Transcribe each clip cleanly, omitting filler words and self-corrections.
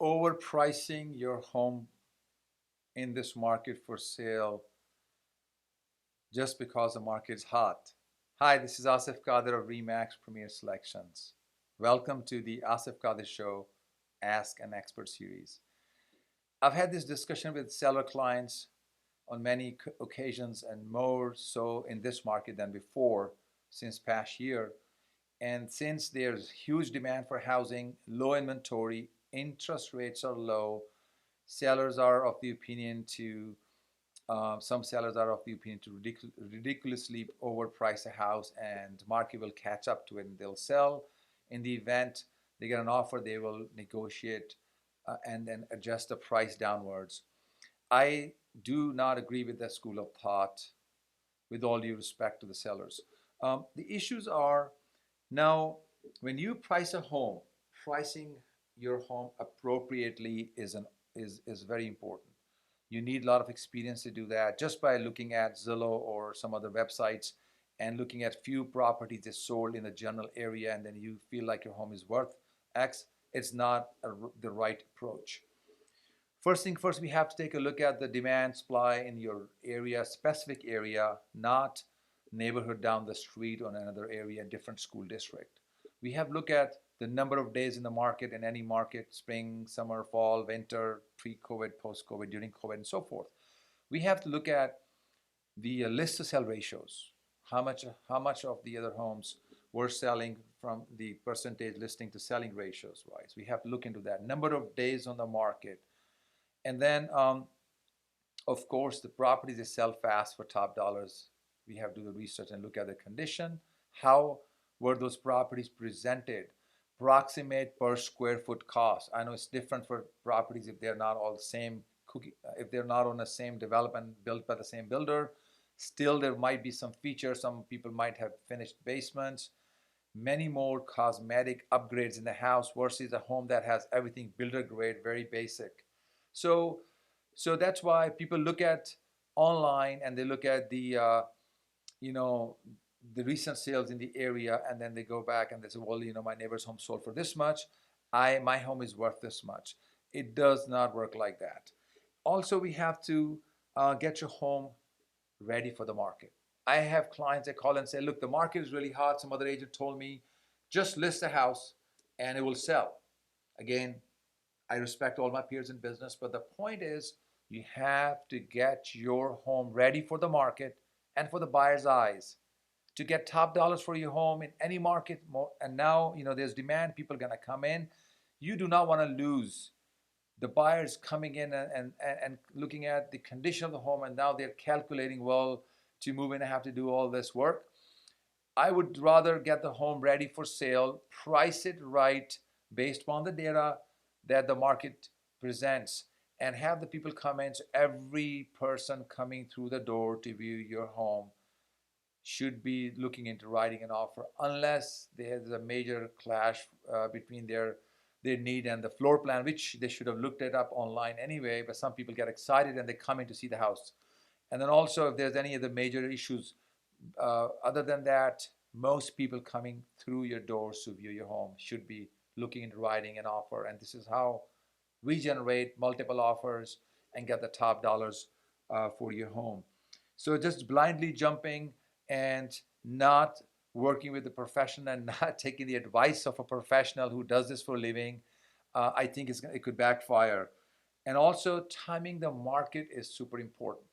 overpricing your home in this market for sale just because the market is hot? Hi, this is Asif Qadir of Remax Premier Selections. Welcome to the Asif Qadir Show Ask an Expert series. I've had this discussion with seller clients on many occasions, and more so in this market than before since past year. And since there's huge demand for housing, low inventory, interest rates are low, sellers are of the opinion to some sellers are of the opinion to ridiculously overprice a house, and market will catch up to it and they'll sell. In the event they get an offer, they will negotiate and then adjust the price downwards. I do not agree with that school of thought, with all due respect to the sellers. The issues are now, when you price a home, pricing your home appropriately is very important. You need a lot of experience to do that. Just by looking at Zillow or some other websites and looking at few properties that sold in the general area, and then you feel like your home is worth X, it's not the right approach. First thing first, we have to take a look at the demand supply in your area, specific area, not neighborhood down the street or another area, different school district. We have to look at the number of days in the market, in any market, spring, summer, fall, winter, pre-COVID, post-COVID, during COVID, and so forth. We have to look at the list to sell ratios. How much of the other homes were selling from the percentage listing to selling ratios wise. We have to look into that. Number of days on the market. And then, of course, the properties that sell fast for top dollars, we have to do the research and look at the condition. How were those properties presented? Approximate per square foot cost. I know it's different for properties if they're not all the same if they're not on the same development built by the same builder. Still, there might be some features. Some people might have finished basements, many more cosmetic upgrades in the house versus a home that has everything builder grade, very basic. So that's why people look at online and they look at the the recent sales in the area, and then they go back and they say, well, my neighbor's home sold for this much. My home is worth this much. It does not work like that. Also, we have to get your home ready for the market. I have clients that call and say, look, the market is really hot. Some other agent told me, just list the house and it will sell. Again, I respect all my peers in business, but the point is you have to get your home ready for the market and for the buyer's eyes to get top dollars for your home in any market. And now, there's demand. People are going to come in. You do not want to lose the buyers coming in and looking at the condition of the home, and now they're calculating, well, to move in, I have to do all this work. I would rather get the home ready for sale, price it right based upon the data that the market presents, and have the people come in. So every person coming through the door to view your home should be looking into writing an offer, unless there's a major clash between their need and the floor plan, which they should have looked it up online anyway. But some people get excited and they come in to see the house. And then also, if there's any of the major issues, other than that, most people coming through your doors to view your home should be looking into writing an offer. And this is how we generate multiple offers and get the top dollars for your home. So just blindly jumping and not working with a professional and not taking the advice of a professional who does this for a living, I think it could backfire. And also, timing the market is super important.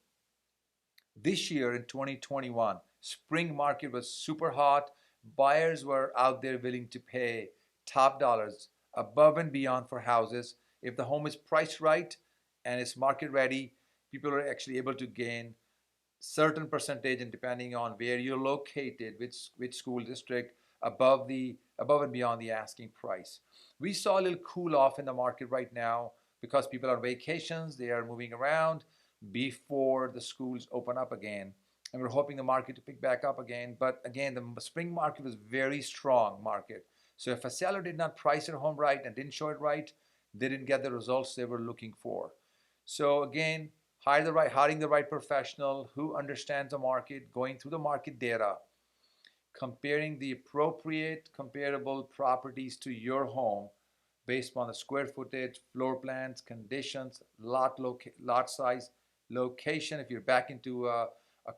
This year in 2021, spring market was super hot. Buyers were out there willing to pay top dollars above and beyond for houses. If the home is priced right and it's market ready, people are actually able to gain certain percentage, and depending on where you're located, which school district, above and beyond the asking price. We saw a little cool off in the market right now because people are on vacations, they are moving around before the schools open up again, and we're hoping the market to pick back up again. But again, the spring market was very strong market. So if a seller did not price their home right and didn't show it right, they didn't get the results they were looking for. So again, hiring the right professional who understands the market, going through the market data, comparing the appropriate comparable properties to your home, based upon the square footage, floor plans, conditions, lot size, location. If you're back into a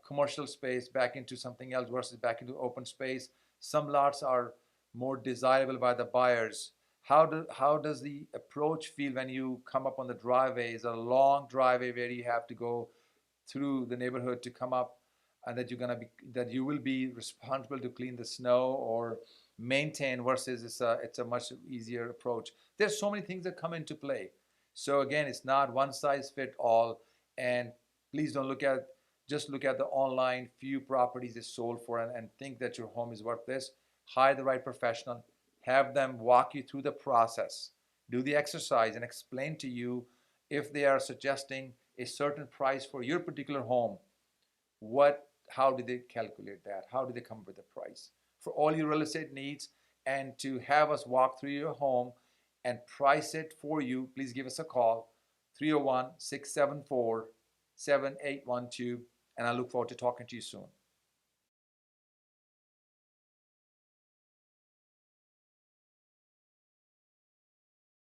commercial space, back into something else versus back into open space, some lots are more desirable by the buyers. How does the approach feel when you come up on the driveway? Is a long driveway where you have to go through the neighborhood to come up, and that you will be responsible to clean the snow or maintain, versus it's a much easier approach. There's so many things that come into play. So again, it's not one size fit all. And please don't look at the online few properties is sold for, and think that your home is worth this. Hire the right professional, have them walk you through the process, do the exercise, and explain to you if they are suggesting a certain price for your particular home. How do they calculate that? How do they come up with the price for all your real estate needs? And to have us walk through your home and price it for you, please give us a call, 301 674 7812, and I look forward to talking to you soon.